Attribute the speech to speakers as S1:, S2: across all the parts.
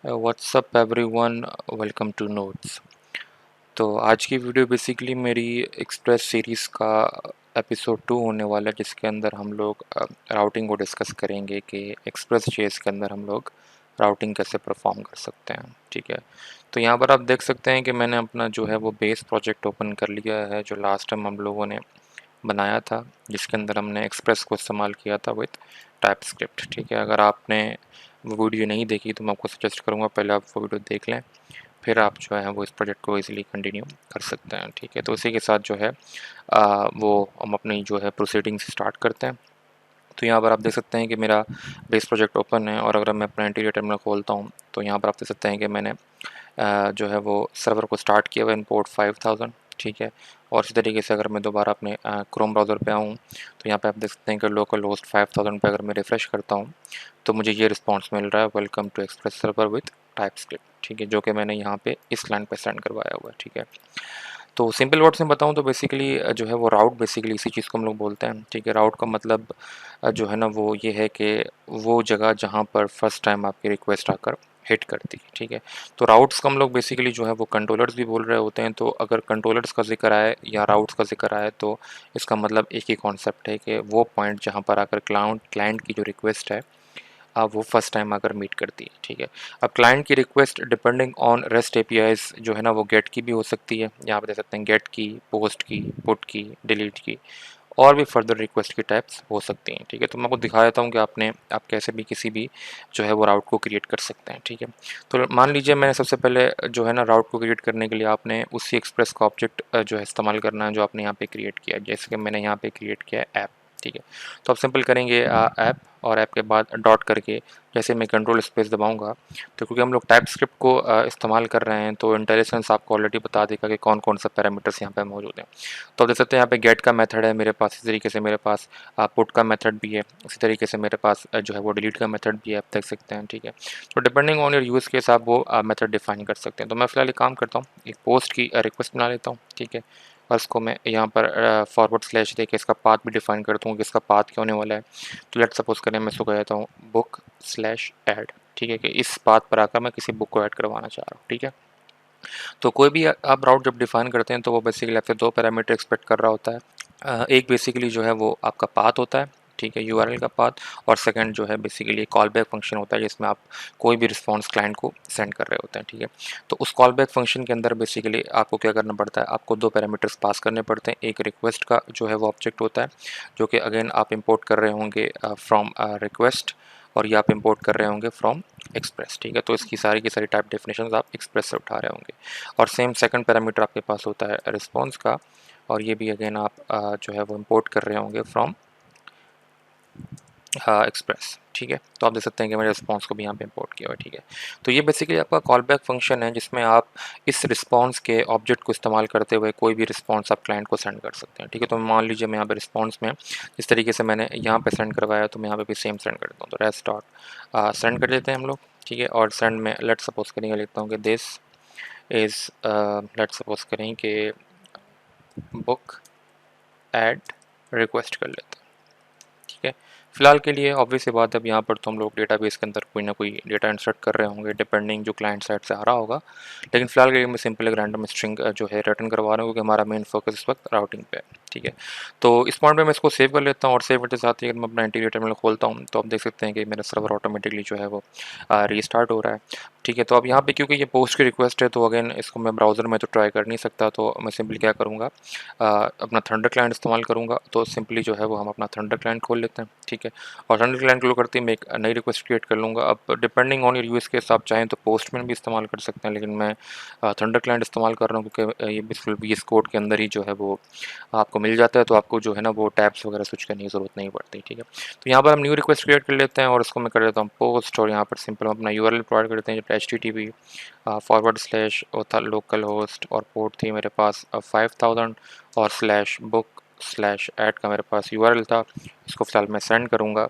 S1: WhatsApp everyone, welcome to notes. तो आज की वीडियो बेसिकली मेरी एक्सप्रेस सीरीज़ का एपिसोड 2 होने वाला है, जिसके अंदर हम लोग राउटिंग को डिस्कस करेंगे कि एक्सप्रेस जेएस के अंदर हम लोग राउटिंग कैसे परफॉर्म कर सकते हैं। ठीक है, तो यहाँ पर आप देख सकते हैं कि मैंने अपना जो है वो बेस प्रोजेक्ट ओपन कर लिया है, जो लास्ट टाइम हम लोगों ने बनाया था, जिसके अंदर हमने एक्सप्रेस को इस्तेमाल किया था विथ टाइपस्क्रिप्ट। ठीक है, अगर आपने वो वीडियो नहीं देखी तो मैं आपको सजेस्ट करूँगा पहले आप वो वीडियो देख लें, फिर आप जो है वो इस प्रोजेक्ट को इजीली कंटिन्यू कर सकते हैं। ठीक है, तो इसी के साथ जो है वो हम अपनी जो है प्रोसीडिंग स्टार्ट करते हैं। तो यहाँ पर आप देख सकते हैं कि मेरा बेस प्रोजेक्ट ओपन है, और अगर मैं अपना इंटीरियर टर्मिनल खोलता हूँ तो यहाँ पर आप देख सकते हैं कि मैंने जो है वो सर्वर को स्टार्ट किया हुआ है पोर्ट 5000। ठीक है, और इसी तरीके से अगर मैं दोबारा अपने क्रोम ब्राउज़र पे आऊँ तो यहाँ पे आप देख सकते हैं कि लोकल होस्ट 5000 पे अगर मैं रिफ़्रेश करता हूँ तो मुझे ये रिस्पॉन्स मिल रहा है, welcome to express server with TypeScript. ठीक है, जो कि मैंने यहाँ पे इस लाइन पे सेंड करवाया हुआ है। ठीक है, तो सिंपल वर्ड्स में बताऊँ तो बेसिकली जो है वो राउट, बेसिकली इसी चीज़ को हम लोग बोलते हैं। ठीक है, राउट का मतलब जो है ना वो ये है कि वो जगह जहाँ पर फर्स्ट टाइम आपकी रिक्वेस्ट आकर हिट करती है। ठीक है, तो राउट्स का हम लोग बेसिकली जो है वो कंट्रोलर्स भी बोल रहे होते हैं। तो अगर कंट्रोलर्स का जिक्र आए या राउट्स का जिक्र आए तो इसका मतलब एक ही कॉन्सेप्ट है कि वो पॉइंट जहाँ पर आकर क्लाइंट की जो रिक्वेस्ट है वो फर्स्ट टाइम आकर मीट करती है। ठीक है, अब क्लाइंट की request depending on rest APIs जो है ना वो गेट की भी हो सकती है। यहाँ पर देख सकते हैं गेट की, पोस्ट की, पुट की, डिलीट की, और भी फर्दर रिक्वेस्ट की टाइप्स हो सकती हैं। ठीक है, तो मैं आपको दिखा देता हूँ कि आप कैसे भी किसी भी जो है वो राउट को क्रिएट कर सकते हैं। ठीक है, तो मान लीजिए मैंने सबसे पहले जो है ना राउट को क्रिएट करने के लिए आपने उसी एक्सप्रेस का ऑब्जेक्ट जो है इस्तेमाल करना है जो आपने यहाँ पे क्रिएट किया है। जैसे कि मैंने यहाँ पे क्रिएट किया है ऐप। ठीक है, तो आप सिंपल करेंगे ऐप, और ऐप के बाद डॉट करके जैसे मैं कंट्रोल स्पेस दबाऊंगा तो क्योंकि हम लोग टाइप स्क्रिप्ट को इस्तेमाल कर रहे हैं तो इंटेलिजेंस आपको ऑलरेडी बता देगा कि कौन कौन सा पैरामीटर्स यहाँ पे मौजूद हैं। तो आप देख सकते हैं यहाँ पे गेट का मेथड है मेरे पास, इसी तरीके से मेरे पास पुट का मेथड भी है, इसी तरीके से मेरे पास जो है वो डिलीट का मेथड भी है, आप देख सकते हैं। ठीक है, तो depending on your use case आप वो मेथड डिफाइन कर सकते हैं। तो मैं फिलहाल एक काम करता हूँ, एक पोस्ट की रिक्वेस्ट बना लेता हूँ। ठीक है, और इसको मैं यहाँ पर फॉरवर्ड स्लैश दे के इसका पाथ भी डिफाइन करता हूँ कि इसका पाथ क्या होने वाला है। तो लेट सपोज करें मैं इसको कह देता हूँ बुक स्लैश ऐड। ठीक है, कि इस पाथ पर आकर मैं किसी बुक को ऐड करवाना चाह रहा हूँ। ठीक है, तो कोई भी आप राउट जब डिफाइन करते हैं तो वो बेसिकली आपसे दो पैरामीटर एक्सपेक्ट कर रहा होता है। एक बेसिकली जो है वो आपका पाथ होता है। ठीक है, यूआरएल का पाथ, और सेकंड जो है बेसिकली कॉल बैक फंक्शन होता है जिसमें आप कोई भी रिस्पॉन्स क्लाइंट को सेंड कर रहे होते हैं। ठीक है, तो उस कॉल बैक फंक्शन के अंदर बेसिकली आपको क्या करना पड़ता है, आपको दो पैरामीटर्स पास करने पड़ते हैं। एक रिक्वेस्ट का जो है वो ऑब्जेक्ट होता है जो कि अगेन आप इंपोर्ट कर रहे होंगे फ्रॉम रिक्वेस्ट, और ये आप इंपोर्ट कर रहे होंगे फ्रॉम एक्सप्रेस। ठीक है, तो इसकी सारी की सारी टाइप डेफिनेशंस आप एक्सप्रेस से उठा रहे होंगे। और सेम सेकंड पैरामीटर आपके पास होता है रिस्पॉन्स का, और ये भी अगेन आप जो है वो इंपोर्ट कर रहे होंगे फ्रॉम एक्सप्रेस। ठीक है, तो आप देख सकते हैं कि मैंने रिस्पॉन्स को भी यहाँ पे इंपोर्ट किया हुआ है। ठीक है, तो ये बेसिकली आपका कॉल बैक फंक्शन है जिसमें आप इस रिस्पॉन्स के ऑब्जेक्ट को इस्तेमाल करते हुए कोई भी रिस्पॉन्स आप क्लाइंट को सेंड कर सकते हैं। ठीक है, तो मान लीजिए मैं यहाँ पे रिस्पॉन्स में जिस तरीके से मैंने यहाँ पे सेंड करवाया तो मैं यहाँ पे भी सेम सेंड कर देता हूँ। तो रेस्ट डॉट सेंड कर देते हैं हम लोग। ठीक है, और सेंड में लेट सपोज करेंगे लिखता हूँ कि दिस इज़ लेट सपोज करें कि बुक ऐड रिक्वेस्ट कर लेते हैं। ठीक है, फिलहाल के लिए ऑब्वियस सी बात है, अब यहाँ पर तो हम लोग डेटाबेस के अंदर कोई ना कोई डेटा इंसर्ट कर रहे होंगे डिपेंडिंग जो क्लाइंट साइड से आ रहा होगा, लेकिन फिलहाल के लिए मैं सिंपल एक रैंडम स्ट्रिंग जो है रिटर्न करवा रहा हूँ क्योंकि हमारा मेन फोकस इस वक्त राउटिंग पे है। ठीक है, तो इस पॉइंट पे मैं इसको सेव कर लेता हूँ, और सेव करते साथ ही अगर मैं अपना इंटीरियर टर्मिनल खोलता हूँ तो आप देख सकते हैं कि मेरा सर्वर ऑटोमेटिकली जो है वो रीस्टार्ट हो रहा है। ठीक है, तो अब यहाँ पे क्योंकि ये पोस्ट की रिक्वेस्ट है तो अगेन इसको मैं ब्राउज़र में तो ट्राई कर नहीं सकता, तो मैं सिंपली क्या करूँगा, अपना थंडर क्लाइंट इस्तेमाल करूँगा। तो सिंपली जो है वो हम अपना थंडर क्लाइंट खोल लेते हैं। ठीक है, और थंडर क्लाइंट क्लोज करते ही मैं एक नई रिक्वेस्ट क्रिएट कर लूँगा। अब depending on your use case आप चाहें तो पोस्टमैन भी इस्तेमाल कर सकते हैं, लेकिन मैं थंडर क्लाइंट इस्तेमाल कर रहा हूँ क्योंकि ये बिल्कुल VS कोड के अंदर ही जो है वो आपको मिल जाता है, तो आपको जो है ना वो टैब्स वगैरह स्विच करने की ज़रूरत नहीं पड़ती। ठीक है, तो यहाँ पर हम न्यू रिक्वेस्ट क्रिएट कर लेते हैं और इसको मैं कर देता हूँ पोस्ट, और यहाँ पर सिंपल अपना यूआरएल प्रोवाइड कर देते हैं जो HTTP फॉरवर्ड स्लैश था लोकल होस्ट, और पोर्ट थी मेरे पास 5000, और स्लैश बुक स्लैश ऐड का मेरे पास यूआरएल था। इसको फिलहाल मैं सेंड करूँगा,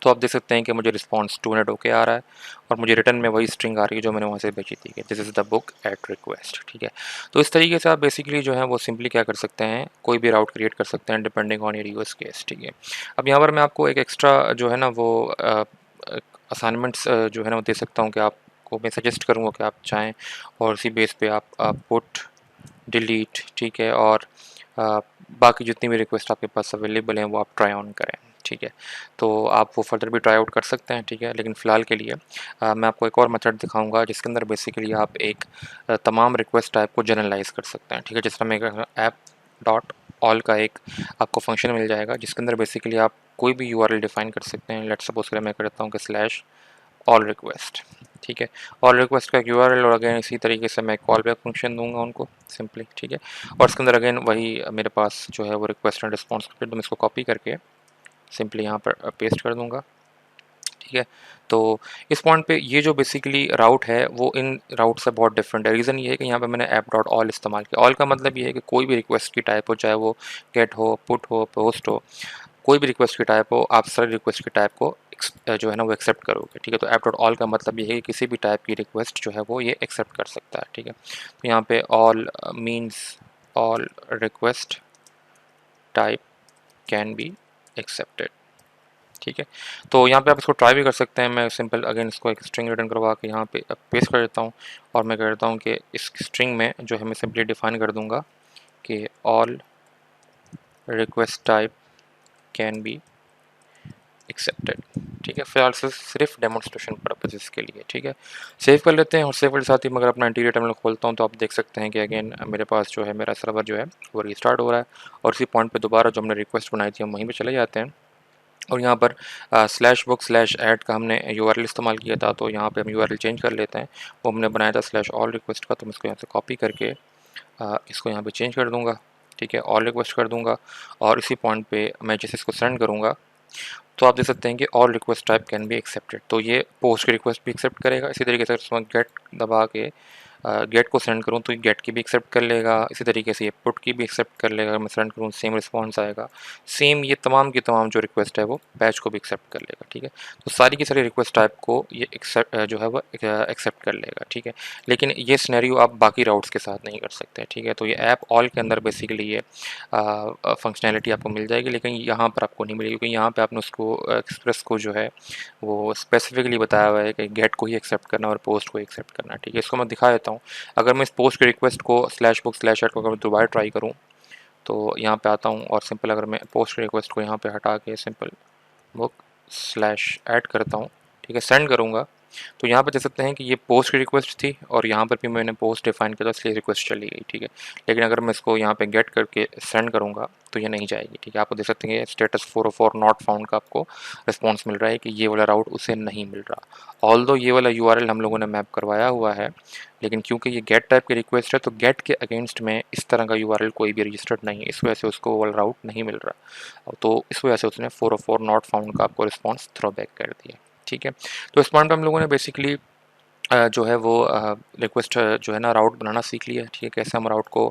S1: तो आप देख सकते हैं कि मुझे रिस्पॉन्स 200 होके आ रहा है, और मुझे रिटर्न में वही स्ट्रिंग आ रही है जो मैंने वहाँ से भेजी थी कि this is the book at request. ठीक है, तो इस तरीके से आप बेसिकली जो है वो सिंपली क्या कर सकते हैं, कोई भी राउट क्रिएट कर सकते हैं depending on your use case. ठीक है, अब यहाँ पर मैं आपको एक एक्स्ट्रा जो है ना वो असाइनमेंट्स जो है ना वो दे सकता हूँ कि आप आपको मैं सजेस्ट करूँगा कि आप चाहें और उसी बेस पे आप पुट, डिलीट, ठीक है, और बाकी जितनी भी रिक्वेस्ट आपके पास अवेलेबल हैं वो आप ट्राई ऑन करें, ठीक है। तो आप वो फर्दर भी ट्राई आउट कर सकते हैं, ठीक है। लेकिन फ़िलहाल के लिए मैं आपको एक और मेथड दिखाऊंगा जिसके अंदर बेसिकली आप एक तमाम रिक्वेस्ट टाइप को जनरलाइज कर सकते हैं, ठीक है। जिस तरह मैं ऐप डॉट ऑल का एक आपको फंक्शन मिल जाएगा जिसके अंदर बेसिकली आप कोई भी यूआरएल डिफाइन कर सकते हैं। लेट्स सपोज करें मैं करता हूँ कि स्लैश ऑल रिक्वेस्ट, ठीक है। ऑल रिक्वेस्ट का एक यूआरएल और अगेन इसी तरीके से मैं कॉल बैक फंक्शन दूंगा उनको सिंपली, ठीक है। और इसके अंदर अगेन वही मेरे पास जो है वो रिक्वेस्ट एंड रिस्पॉन्स, तो मैं इसको कॉपी करके सिंपली यहाँ पर पेस्ट कर दूंगा, ठीक है। तो इस पॉइंट पे ये जो बेसिकली राउट है वो इन राउट से बहुत डिफरेंट है। रीज़न ये है कि यहाँ पे मैंने ऐप डॉट ऑल इस्तेमाल किया। ऑल का मतलब ये है कि कोई भी रिक्वेस्ट की टाइप हो, चाहे वो गेट हो, पुट हो, पोस्ट हो, कोई भी रिक्वेस्ट की टाइप हो, आप सारी रिक्वेस्ट की टाइप को जो है ना वो एक्सेप्ट करोगे, ठीक है। तो ऐप डॉट ऑल का मतलब ये है कि किसी भी टाइप की रिक्वेस्ट जो है वो ये एक्सेप्ट कर सकता है, ठीक है। तो यहाँ पे all means all request type can be accepted, ठीक है। तो यहाँ पे आप इसको ट्राई भी कर सकते हैं। मैं सिंपल अगेन इसको एक स्ट्रिंग रिटर्न करवा के यहाँ पे पेस्ट कर देता हूँ और मैं कहता हूँ कि इस स्ट्रिंग में जो है मैं सिंपली डिफाइन कर दूँगा कि all request type can be accepted, ठीक है। फिलहाल से सिर्फ डेमोन्स्ट्रेशन पर्पजेस के लिए, ठीक है। सेव कर लेते हैं और सेव के साथ ही मैं अगर अपना इंटीरियर टर्मिनल खोलता हूँ तो आप देख सकते हैं कि अगेन मेरे पास जो है मेरा सर्वर जो है वो रिस्टार्ट हो रहा है और इसी पॉइंट पे दोबारा जो हमने रिक्वेस्ट बनाई थी हम वहीं पे चले जाते हैं और यहाँ पर स्लैश बुक स्लैश ऐड का हमने यूआरएल इस्तेमाल किया था, तो यहाँ पे हम यूआरएल चेंज कर लेते हैं। वो हमने बनाया था स्लैश ऑल रिक्वेस्ट का, तो मैं इसको यहाँ से कॉपी करके इसको यहाँ पे चेंज कर दूँगा, ठीक है, ऑल रिक्वेस्ट कर दूँगा और इसी पॉइंट पे मैं जैसे इसको सेंड करूँगा तो आप देख सकते हैं कि all request type can be accepted. तो ये पोस्ट की रिक्वेस्ट भी एक्सेप्ट करेगा। इसी तरीके से उसमें गेट दबा के गेट को सेंड करूँ तो गेट की भी एक्सेप्ट कर लेगा। इसी तरीके से ये पुट की भी एक्सेप्ट कर लेगा। अगर मैं सेंड करूँ सेम रिस्पॉन्स आएगा। सेम ये तमाम की तमाम जो रिक्वेस्ट है वो बैच को भी एक्सेप्ट कर लेगा, ठीक है। तो सारी की सारी रिक्वेस्ट टाइप को ये एक्सेप्ट जो है वो एक्सेप्ट कर लेगा, ठीक है। लेकिन ये सिनेरियो आप बाकी राउट्स के साथ नहीं कर सकते, ठीक है। तो ये ऐप ऑल के अंदर बेसिकली ये फंक्शनैलिटी आपको मिल जाएगी, लेकिन यहाँ पर आपको नहीं मिलेगी क्योंकि यहाँ पे आपने उसको एक्सप्रेस को जो है वो स्पेसिफिकली बताया हुआ है कि गेट को ही एक्सेप्ट करना और पोस्ट को एक्सेप्ट करना, ठीक है। इसको मैं दिखा देता हूँ। अगर मैं इस पोस्ट की रिक्वेस्ट को स्लैश बुक स्लैश ऐड को अगर दोबारा ट्राई करूँ तो यहाँ पे आता हूँ और सिंपल अगर मैं पोस्ट की रिक्वेस्ट को यहाँ पे हटा के सिंपल बुक स्लैश ऐड करता हूँ, ठीक है, सेंड करूँगा तो यहाँ पर देख सकते हैं कि ये पोस्ट की रिक्वेस्ट थी और यहाँ पर भी मैंने पोस्ट डिफाइन किया था इसलिए रिक्वेस्ट चली गई, ठीक है। लेकिन अगर मैं इसको यहाँ पे गेट करके सेंड करूँगा तो ये नहीं जाएगी, ठीक है। आपको देख सकते हैं स्टेटस 404 नॉट फाउंड का आपको रिस्पॉन्स मिल रहा है कि ये वाला राउट उसे नहीं मिल रहा। ऑल्दो ये वाला यूआरएल हम लोगों ने मैप करवाया हुआ है, लेकिन क्योंकि ये गेट टाइप की रिक्वेस्ट है तो गेट के अगेंस्ट में इस तरह का यूआरएल कोई भी रजिस्टर्ड नहीं है, इस वजह से उसको वाला राउट नहीं मिल रहा। तो इस वजह से उसने 404 नॉट फाउंड का आपको रिस्पॉन्स थ्रो बैक कर दिया, ठीक है। तो इस पॉइंट पर हम लोगों ने बेसिकली जो है वो रिक्वेस्ट जो है ना राउट बनाना सीख लिया, ठीक है। कैसे हम राउट को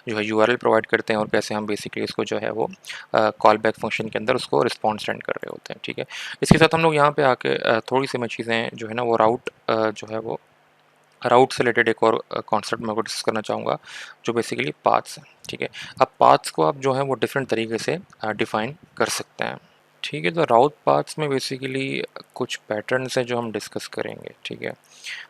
S1: जो है यूआरएल प्रोवाइड करते हैं और कैसे हम बेसिकली इसको जो है वो कॉल बैक फंक्शन के अंदर उसको रिस्पॉन्स सेंड कर रहे होते हैं, ठीक है। इसके साथ हम लोग यहाँ पे आके थोड़ी सी मैं चीज़ें जो है ना वो राउट जो है वो राउट से रिलेटेड एक और कॉन्सेप्ट मैं आपको डिस्कस करना चाहूँगा जो बेसिकली पाथ्स है, ठीक है। अब पाथ्स को आप जो है वो डिफरेंट तरीके से डिफाइन कर सकते हैं, ठीक है। तो राउट पाथ्स में बेसिकली कुछ पैटर्न्स हैं जो हम डिस्कस करेंगे, ठीक है।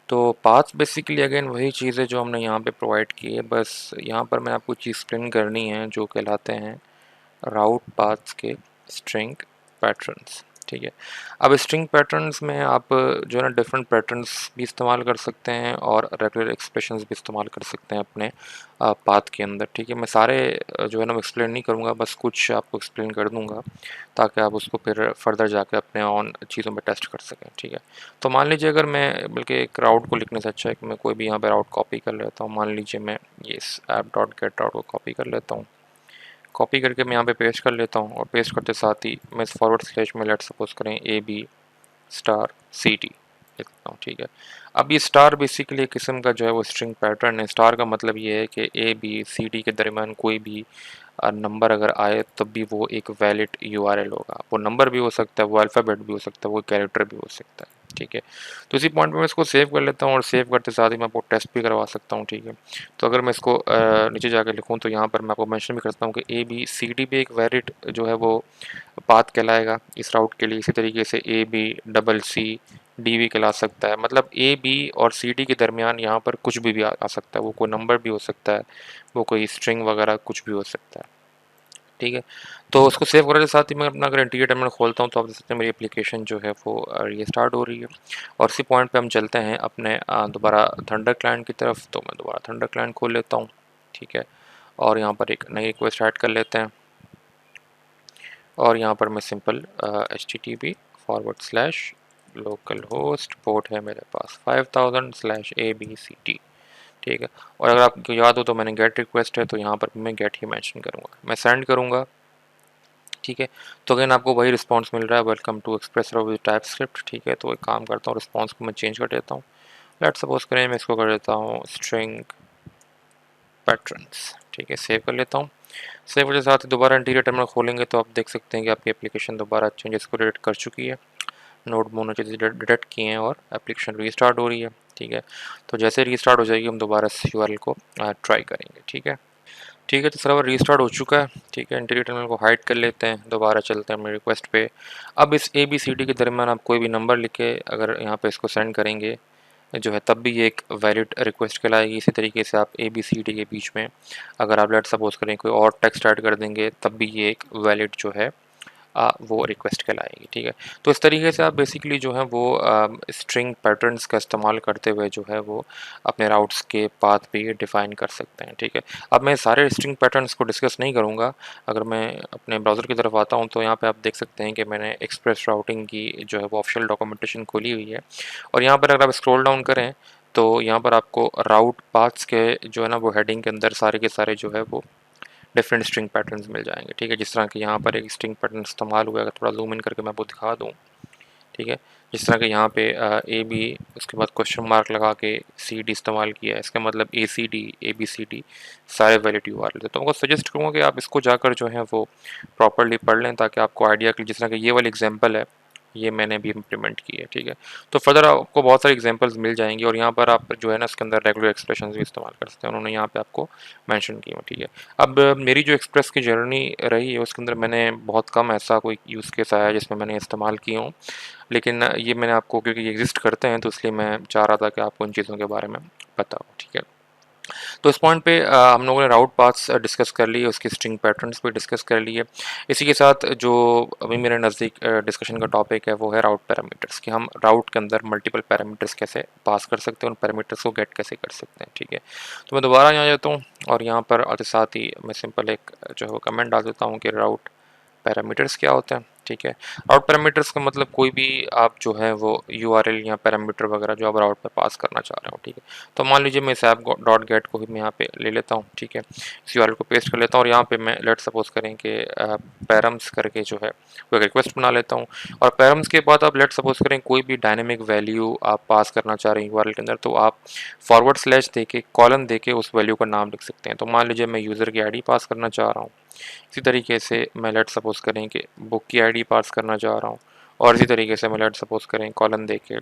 S1: तो पाथ्स बेसिकली अगेन वही चीज़ है जो हमने यहाँ पे प्रोवाइड की है, बस यहाँ पर मैं आपको चीज़ एक्सप्लेन करनी है जो कहलाते हैं राउट पाथ्स के स्ट्रिंग पैटर्न्स, ठीक है। अब स्ट्रिंग पैटर्न्स में आप जो है ना डिफरेंट पैटर्न्स भी इस्तेमाल कर सकते हैं और रेगुलर एक्सप्रेशंस भी इस्तेमाल कर सकते हैं अपने पाथ के अंदर, ठीक है। मैं सारे जो है ना एक्सप्लेन नहीं करूँगा, बस कुछ आपको एक्सप्लेन कर दूँगा ताकि आप उसको फिर फर्दर जाके अपने ऑन चीज़ों में टेस्ट कर सकें, ठीक है। तो मान लीजिए अगर मैं बल्कि एक राउट को लिखने से अच्छा है कि मैं कोई भी यहाँ पे राउट कॉपी कर लेता हूँ। मान लीजिए मैं ये ऐप डॉट गेट राउट को कॉपी कर लेता हूँ, कॉपी करके मैं यहाँ पे पेस्ट कर लेता हूँ और पेस्ट करते साथ ही मैं इस फॉरवर्ड स्लैश में लेट सपोज करें A B star C T लिखता हूँ, ठीक है। अब ये स्टार बेसिकली एक किस्म का जो है वो स्ट्रिंग पैटर्न है। स्टार का मतलब ये है कि ए बी सी डी के दरमियान कोई भी नंबर अगर आए तब भी वो एक वैलिड यूआरएल होगा। वो नंबर भी हो सकता है, वो अल्फ़ाबेट भी हो सकता है, वो कैरेक्टर भी हो सकता है, ठीक है। तो इसी पॉइंट पे मैं इसको सेव कर लेता हूँ और सेव करते साथ ही मैं आपको टेस्ट भी करवा सकता हूँ, ठीक है। तो अगर मैं इसको नीचे जाकर लिखूँ तो यहाँ पर मैं आपको मेंशन भी करता हूँ कि ए बी सी डी भी एक वैलिड जो है वो पाथ कहलाएगा इस राउट के लिए। इसी तरीके से A B double C D भी कहला सकता है, मतलब ए बी और सी डी के दरमियान यहाँ पर कुछ भी आ सकता है, वो कोई नंबर भी हो सकता है, वो कोई स्ट्रिंग वगैरह कुछ भी हो सकता है, ठीक है। तो उसको सेव करने के साथ ही मैं अपना अगर इंटीरियर टर्मिनल खोलता हूँ तो आप देख सकते हैं मेरी एप्लीकेशन जो है वो ये स्टार्ट हो रही है। और इसी पॉइंट पे हम चलते हैं अपने दोबारा थंडर क्लाइंट की तरफ। तो मैं दोबारा थंडर क्लाइंट खोल लेता हूँ, ठीक है। और यहाँ पर एक नई रिक्वेस्ट ऐड कर लेते हैं और यहाँ पर मैं simple http local host port है मेरे पास 5000/abct, ठीक है। और अगर आपको याद हो तो मैंने गेट रिक्वेस्ट है, तो यहाँ पर मैं गेट ही मेंशन करूँगा, मैं सेंड करूँगा, ठीक है। तो अगेन आपको वही रिस्पांस मिल रहा है, welcome to express route with TypeScript, ठीक है। तो एक काम करता हूँ, रिस्पांस को मैं चेंज कर देता हूँ। लेट्स सपोज करें मैं इसको कर देता हूँ स्ट्रिंग पैटर्न्स, ठीक है। सेव कर लेता हूँ। सेव के साथ ही दोबारा इंटीरियर टर्मिनल खोलेंगे तो आप देख सकते हैं कि आपकी एप्लीकेशन दोबारा चेंजेस को डिटेक्ट कर चुकी है, नोड मोनो चीज़ें डिटेक्ट किए हैं और एप्लीकेशन रीस्टार्ट हो रही है, ठीक है। तो जैसे रीस्टार्ट हो जाएगी हम दोबारा इस यूआरएल को ट्राई करेंगे, ठीक है। ठीक है, तो सर्वर रीस्टार्ट हो चुका है, ठीक है। इंटीरियर टर्मिनल को हाइड कर लेते हैं, दोबारा चलते हैं अपने रिक्वेस्ट पे। अब इस ए बी सी डी के दरमियान आप कोई भी नंबर लिख के अगर यहाँ पे इसको सेंड करेंगे जो है, तब भी ये एक वैलिड रिक्वेस्ट कहलाएगी। इसी तरीके से आप ए बी सी डी के बीच में अगर आप लेट सपोज करें कोई और टेक्स्ट ऐड कर देंगे तब भी ये एक वैलिड जो है वो रिक्वेस्ट कहलाएगी, ठीक है। तो इस तरीके से आप बेसिकली जो है वो स्ट्रिंग पैटर्न्स का इस्तेमाल करते हुए जो है वो अपने राउट्स के पाथ भी डिफ़ाइन कर सकते हैं, ठीक है। अब मैं सारे स्ट्रिंग पैटर्न्स को डिस्कस नहीं करूँगा। अगर मैं अपने ब्राउज़र की तरफ आता हूँ तो यहाँ पे आप देख सकते हैं कि मैंने एक्सप्रेस राउटिंग की जो है वो ऑफिशियल डॉक्यूमेंटेशन खोली हुई है। और यहाँ पर अगर आप स्क्रॉल डाउन करें तो यहाँ पर आपको राउट पाथ्स के जो है ना वो हेडिंग के अंदर सारे के सारे जो है वो डिफरेंट स्ट्रिंग पैटर्न्स मिल जाएंगे, ठीक है। जिस तरह कि यहाँ पर एक स्ट्रिंग पैटर्न इस्तेमाल हुआ है, अगर थोड़ा जूम इन करके मैं आपको दिखा दूँ, ठीक है। जिस तरह के यहाँ पे ए बी उसके बाद क्वेश्चन मार्क लगा के सी डी इस्तेमाल किया है, इसका मतलब A C D A B C D सारे वैलिड यू आर लेते। तो मैं सजेस्ट करूँगा कि आप इसको जाकर जो है वो प्रॉपरली पढ़ लें ताकि आपको आइडिया कि जिस तरह कि ये वाली एग्जाम्पल है ये मैंने भी इम्प्लीमेंट की है, ठीक है। तो फर्दर आपको बहुत सारी एग्जांपल्स मिल जाएंगी और यहाँ पर आप जो है ना इसके अंदर रेगुलर एक्सप्रेशंस भी इस्तेमाल कर सकते हैं, उन्होंने यहाँ पे आपको मेंशन की है, ठीक है। अब मेरी जो एक्सप्रेस की जर्नी रही है उसके अंदर मैंने बहुत कम ऐसा कोई यूज़ केस आया जिसमें मैंने इस्तेमाल की हूँ, लेकिन ये मैंने आपको क्योंकि ये एग्जिस्ट करते हैं तो इसलिए मैं चाह रहा था कि आपको इन चीज़ों के बारे में बताओ, ठीक है। तो इस पॉइंट पे हम लोगों ने राउट पाथ्स डिस्कस कर लिए, उसके स्ट्रिंग पैटर्न्स भी डिस्कस कर लिए। इसी के साथ जो अभी मेरे नज़दीक डिस्कशन का टॉपिक है वो है राउट पैरामीटर्स, कि हम राउट के अंदर मल्टीपल पैरामीटर्स कैसे पास कर सकते हैं, उन पैरामीटर्स को गेट कैसे कर सकते हैं, ठीक है। तो मैं दोबारा यहाँ जाता हूँ और यहाँ पर आते साथ ही मैं सिंपल एक जो है कमेंट डाल देता हूँ कि राउट पैरामीटर्स क्या होते हैं, ठीक है। राउट पैरामीटर्स का मतलब कोई भी आप जो है वो यूआरएल या पैरामीटर वगैरह जो आप राउट पे पास करना चाह रहे हो, ठीक है। तो मान लीजिए मैं इस ऐप डॉट गेट को भी मैं यहाँ पे ले लेता हूँ, ठीक है। इस यूआरएल को पेस्ट कर लेता हूँ और यहाँ पे मैं लेट सपोज करें कि पैरम्स करके जो है वो एक रिक्वेस्ट बना लेता हूँ। और पैरम्स के बाद आप लेट सपोज करें कोई भी डायनेमिक वैल्यू आप पास करना चाह रहे हैं यूआरएल के अंदर, तो आप फॉरवर्ड स्लैश दे के कॉलन दे के उस वैल्यू का नाम लिख सकते हैं। तो मान लीजिए मैं यूज़र की आईडी पास करना चाह रहा हूँ, इसी तरीके से मैं लेट सपोज करें कि बुक की आईडी पास करना चाह रहा हूँ, और इसी तरीके से मैं लेट सपोज करें कॉलन दे के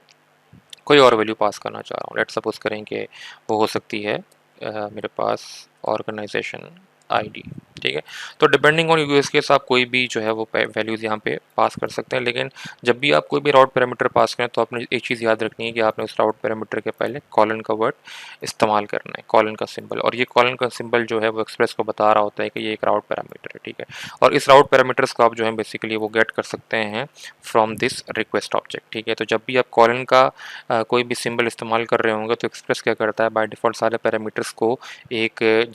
S1: कोई और वैल्यू पास करना चाह रहा हूँ। लेट सपोज करें कि वो हो सकती है मेरे पास ऑर्गेनाइजेशन आईडी, ठीक है। तो डिपेंडिंग ऑन यूएस केस आप कोई भी जो है वो वैल्यूज़ यहाँ पे पास कर सकते हैं, लेकिन जब भी आप कोई भी राउट पैरामीटर पास करें तो आपने एक चीज़ याद रखनी है कि आपने उस राउट पैरामीटर के पहले कॉलन का वर्ड इस्तेमाल करना है, कॉलन का सिंबल। और ये कॉलन का सिंबल जो है वो एक्सप्रेस को बता रहा होता है कि ये एक राउट पैरामीटर है, ठीक है। और इस राउट पैरामीटर्स को आप जो है बेसिकली वो गेट कर सकते हैं फ्रॉम दिस रिक्वेस्ट ऑब्जेक्ट, ठीक है। तो जब भी आप कॉलन का कोई भी सिंबल इस्तेमाल कर रहे होंगे तो एक्सप्रेस क्या करता है, बाय डिफ़ॉल्ट सारे पैरामीटर्स को एक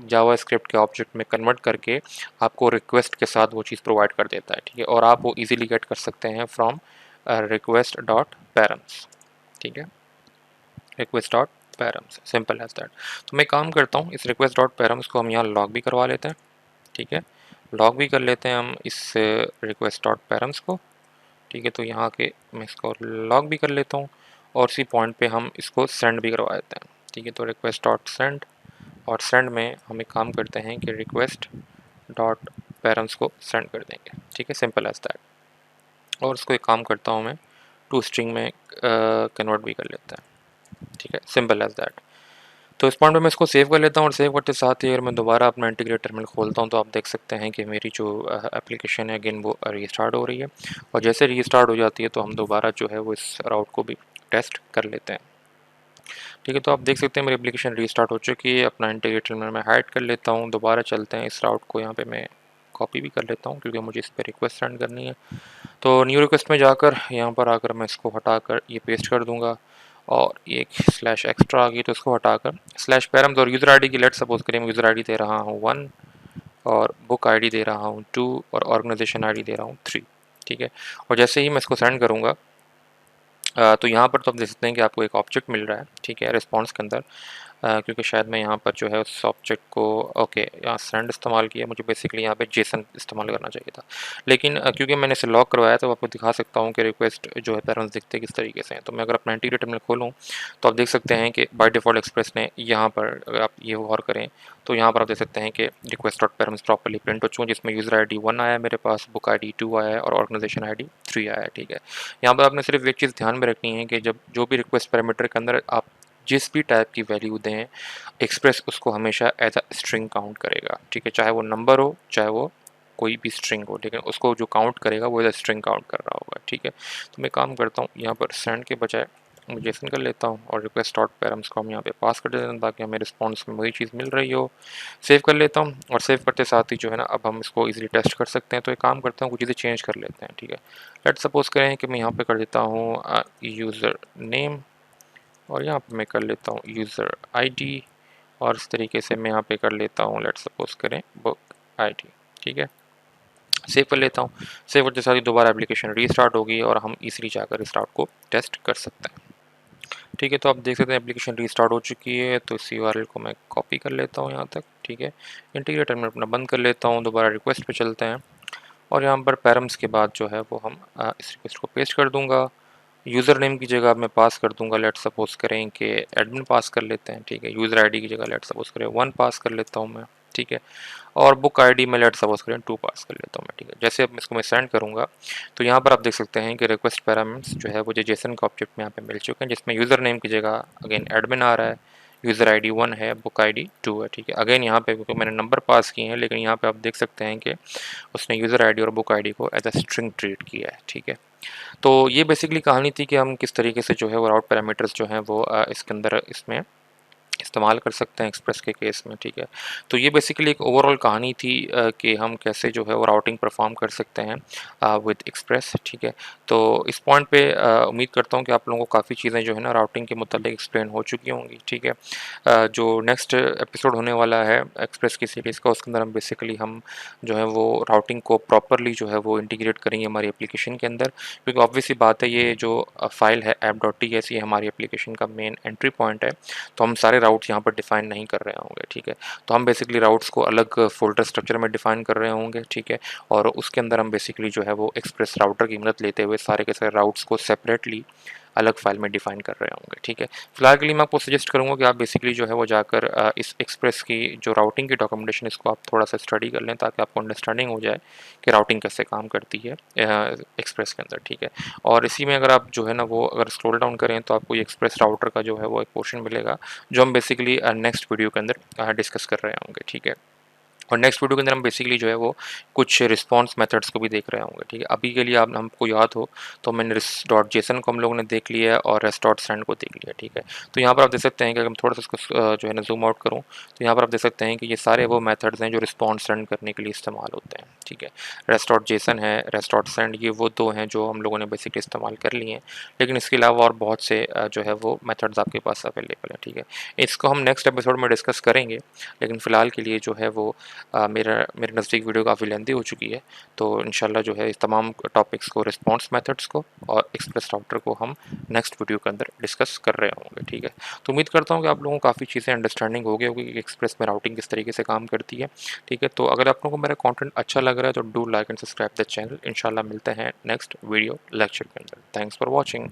S1: जावास्क्रिप्ट के ऑब्जेक्ट में कन्वर्ट करके आपको रिक्वेस्ट के साथ वो चीज़ प्रोवाइड कर देता है, ठीक है। और आप वो इजीली गेट कर सकते हैं फ्रॉम रिक्वेस्ट डॉट पैरम्स, ठीक है। Request dot params, simple as that. तो मैं काम करता हूँ, इस रिक्वेस्ट डॉट पैरम्स को हम यहाँ लॉग भी करवा लेते हैं, ठीक है। लॉग भी कर लेते हैं हम इस रिक्वेस्ट डॉट पैरम्स को, ठीक है। तो यहाँ के मैं इसको लॉग भी कर लेता हूँ और इसी पॉइंट पे हम इसको सेंड भी करवा देते हैं, ठीक है। तो रिक्वेस्ट डॉट सेंड, और सेंड में हम एक काम करते हैं कि रिक्वेस्ट डॉट पेरेंट्स को सेंड कर देंगे, ठीक है, सिंपल एज दैट। और उसको एक काम करता हूँ मैं टू स्ट्रिंग में कन्वर्ट भी कर लेता है, ठीक है, सिंपल एज दैट। तो इस पॉइंट पे मैं इसको सेव कर लेता हूँ और सेव करते साथ ही अगर मैं दोबारा अपना इंटीग्रेट टर्मिनल खोलता हूँ तो आप देख सकते हैं कि मेरी जो एप्लीकेशन है अगेन वो रीस्टार्ट हो रही है। और जैसे रीस्टार्ट हो जाती है तो हम दोबारा जो है वो इस राउट को भी टेस्ट कर लेते हैं। ठीक है, तो आप देख सकते हैं मेरी एप्लीकेशन रीस्टार्ट हो चुकी है। अपना इंटीग्रेट टर्मिनल मैं हाइड कर लेता हूँ, दोबारा चलते हैं। इस राउट को यहाँ पे मैं कॉपी भी कर लेता हूँ क्योंकि मुझे इस पर रिक्वेस्ट सेंड करनी है। तो न्यू रिक्वेस्ट में जाकर यहाँ पर आकर मैं इसको हटाकर ये पेस्ट कर दूंगा और ये एक स्लैश एक्स्ट्रा आ गई तो इसको हटाकर स्लैश पैरम्स और यूज़र आईडी की लेट सपोज करें मैं यूज़र आईडी दे रहा हूँ 1 और बुक आईडी दे रहा हूँ 2 और ऑर्गेनाइजेशन आईडी दे रहा हूँ 3। ठीक है, और जैसे ही मैं इसको सेंड करूँगा तो यहाँ पर तो आप देख सकते हैं कि आपको एक ऑब्जेक्ट मिल रहा है। ठीक है, रिस्पॉन्स के अंदर क्योंकि शायद मैं यहाँ पर जो है उस ऑब्जेक्ट को ओके यहाँ सेंड इस्तेमाल किया, मुझे बेसिकली यहाँ पे जेसन इस्तेमाल करना चाहिए था। लेकिन क्योंकि मैंने इसे लॉक करवाया तो आपको दिखा सकता हूँ कि रिक्वेस्ट जो है पैरेंट्स दिखते किस तरीके से हैं। तो मैं अगर अपना इंटीग्रेट टर्मिनल खोलूँ तो आप देख सकते हैं कि बाय डिफ़ॉल्ट एक्सप्रेस ने यहाँ पर अगर आप ये गौर करें तो यहाँ पर आप देख सकते हैं कि request dot parents properly print हो चुका है, जिसमें यूज़र आई डी 1 आया है मेरे पास, बुक आई डी 2 आया है और ऑर्गेनाइजेशन आई डी 3 आया है। ठीक है, यहाँ पर आपने सिर्फ एक चीज़ ध्यान में रखनी है कि जब जो भी रिक्वेस्ट पैरामीटर के अंदर आप जिस भी टाइप की वैल्यू दें, एक्सप्रेस उसको हमेशा एज अ स्ट्रिंग काउंट करेगा। ठीक है, चाहे वो नंबर हो चाहे वो कोई भी स्ट्रिंग हो, लेकिन उसको जो काउंट करेगा वो एज अ स्ट्रिंग काउंट कर रहा होगा। ठीक है, तो मैं काम करता हूँ यहाँ पर सेंड के बजाय मैं जेसन कर लेता हूँ और रिक्वेस्ट डॉट पैरम्स को हम यहाँ पे पास कर देते हैं ताकि हमें रिस्पॉन्स में वही चीज़ मिल रही हो। सेव कर लेता हूँ और सेव करते साथ ही जो है ना अब हम इसको इजीली टेस्ट कर सकते हैं। तो एक काम करता हूँ, कुछ चीज़ें चेंज कर लेते हैं। ठीक है, लेट सपोज करें कि मैं यहाँ पे कर देता हूँ यूज़र नेम और यहाँ पे मैं कर लेता हूँ यूज़र आईडी और इस तरीके से मैं यहाँ पे कर लेता हूँ लेट सपोज करें बुक आईडी। ठीक है, सेव कर लेता हूँ। सेव करते साथ ही दोबारा एप्लीकेशन रीस्टार्ट होगी और हम इजीली जाकर इस राउट को टेस्ट कर सकते हैं। ठीक है, तो आप देख सकते हैं एप्लीकेशन रीस्टार्ट हो चुकी है। तो इस यूआरएल को मैं कॉपी कर लेता हूँ यहाँ तक। ठीक है, इंटीग्रेट टर्मिनल अपना बंद कर लेता हूँ, दोबारा रिक्वेस्ट पे चलते हैं और यहाँ पर पैरम्स के बाद जो है वो हम इस रिक्वेस्ट को पेस्ट कर दूँगा। यूज़र नेम की जगह मैं पास कर दूंगा, लेट सपोज करें कि एडमिन पास कर लेते हैं। ठीक है, यूज़र आईडी की जगह लेट सपोज करें 1 पास कर लेता हूँ मैं। ठीक है, और बुक आईडी में लेट सपोज करें 2 पास कर लेता हूँ मैं। ठीक है, जैसे अब इसको मैं सेंड करूँगा तो यहाँ पर आप देख सकते हैं कि रिक्वेस्ट पैरामीटर्स जो है वो जेसन का ऑब्जेक्ट में यहाँ पे मिल चुके हैं, जिसमें यूज़र नेम की जगह अगेन एडमिन आ रहा है, यूज़र आईडी 1 है, बुक आईडी 2 है। ठीक है, अगेन यहाँ पे क्योंकि मैंने नंबर पास किए हैं लेकिन यहाँ पे आप देख सकते हैं कि उसने यूज़र आईडी और बुक आईडी को एज अ स्ट्रिंग ट्रीट किया है। ठीक है, तो ये बेसिकली कहानी थी कि हम किस तरीके से जो है वो राउट पैरामीटर्स जो हैं वो इसके अंदर इसमें इस्तेमाल कर सकते हैं एक्सप्रेस के केस में। ठीक है, तो ये बेसिकली एक ओवरऑल कहानी थी कि हम कैसे जो है वो राउटिंग परफॉर्म कर सकते हैं विद एक्सप्रेस। ठीक है, तो इस पॉइंट पे उम्मीद करता हूँ कि आप लोगों को काफ़ी चीज़ें जो है ना राउटिंग के मुताबिक एक्सप्लेन हो चुकी होंगी। ठीक है, जो नेक्स्ट एपिसोड होने वाला है एक्सप्रेस की सीरीज़ का उसके अंदर हम बेसिकली हम जो है वो राउटिंग को प्रॉपरली जो है वो इंटीग्रेट करेंगे हमारी एप्लीकेशन के अंदर, क्योंकि ऑब्वियस सी बात है ये जो फाइल है app.ts ये हमारी एप्लीकेशन का मेन एंट्री पॉइंट है। तो हम सारे राउट्स यहाँ पर डिफाइन नहीं कर रहे होंगे। ठीक है, तो हम बेसिकली राउट्स को अलग फोल्डर स्ट्रक्चर में डिफाइन कर रहे होंगे। ठीक है, और उसके अंदर हम बेसिकली जो है वो एक्सप्रेस राउटर की मदद लेते हुए सारे के सारे राउट्स को सेपरेटली अलग फाइल में डिफाइन कर रहे होंगे। ठीक है, फिलहाल के लिए मैं आपको सजेस्ट करूँगा कि आप बेसिकली जो है वो जाकर इस एक्सप्रेस की जो राउटिंग की डॉक्यूमेंटेशन इसको आप थोड़ा सा स्टडी कर लें ताकि आपको अंडरस्टैंडिंग हो जाए कि राउटिंग कैसे काम करती है एक्सप्रेस के अंदर। ठीक है, और इसी में अगर आप जो है ना वो अगर स्क्रॉल डाउन करें तो आपको ये एक्सप्रेस राउटर का जो है वो एक पोर्शन मिलेगा जो हम बेसिकली नेक्स्ट वीडियो के अंदर डिस्कस कर रहे होंगे। ठीक है, और नेक्स्ट वीडियो के अंदर हम बेसिकली जो है वो कुछ रिस्पॉन्स मेथड्स को भी देख रहे होंगे। ठीक है, अभी के लिए आप हमको याद हो तो मैंने रिस डॉट जेसन को हम लोगों ने देख लिया है और रेस्ट डॉट सेंड को देख लिया। ठीक है, तो यहाँ पर आप देख सकते हैं कि अगर मैं थोड़ा सा इसको जो है ना जूम आउट करूँ तो यहाँ पर आप देख सकते हैं कि ये सारे वो मेथड्स हैं जो रिस्पॉन्स सेंड करने के लिए इस्तेमाल होते हैं। ठीक है, रेस्ट डॉट जेसन है, रेस्ट डॉट सेंड, ये वो दो हैं जो हम लोगों ने बेसिकली इस्तेमाल कर लिए हैं, लेकिन इसके अलावा और बहुत से जो है वो मेथड्स आपके पास अवेलेबल हैं। ठीक है, इसको हम नेक्स्ट एपिसोड में डिस्कस करेंगे, लेकिन फ़िलहाल के लिए जो है वो मेरे नज़दीक वीडियो काफ़ी लेंथी हो चुकी है। तो इंशाल्लाह जो है इस तमाम टॉपिक्स को, रिस्पॉन्स मेथड्स को और एक्सप्रेस राउटर को हम नेक्स्ट वीडियो के अंदर डिस्कस कर रहे होंगे। ठीक है, तो उम्मीद करता हूँ कि आप लोगों को काफ़ी चीज़ें अंडरस्टैंडिंग हो गई होगी कि एक्सप्रेस में राउटिंग किस तरीके से काम करती है। ठीक है, तो अगर आप लोगों को मेरा कंटेंट अच्छा लग रहा है तो do like and subscribe the channel. इंशाल्लाह मिलते हैं नेक्स्ट वीडियो लेक्चर के अंदर। Thanks for watching.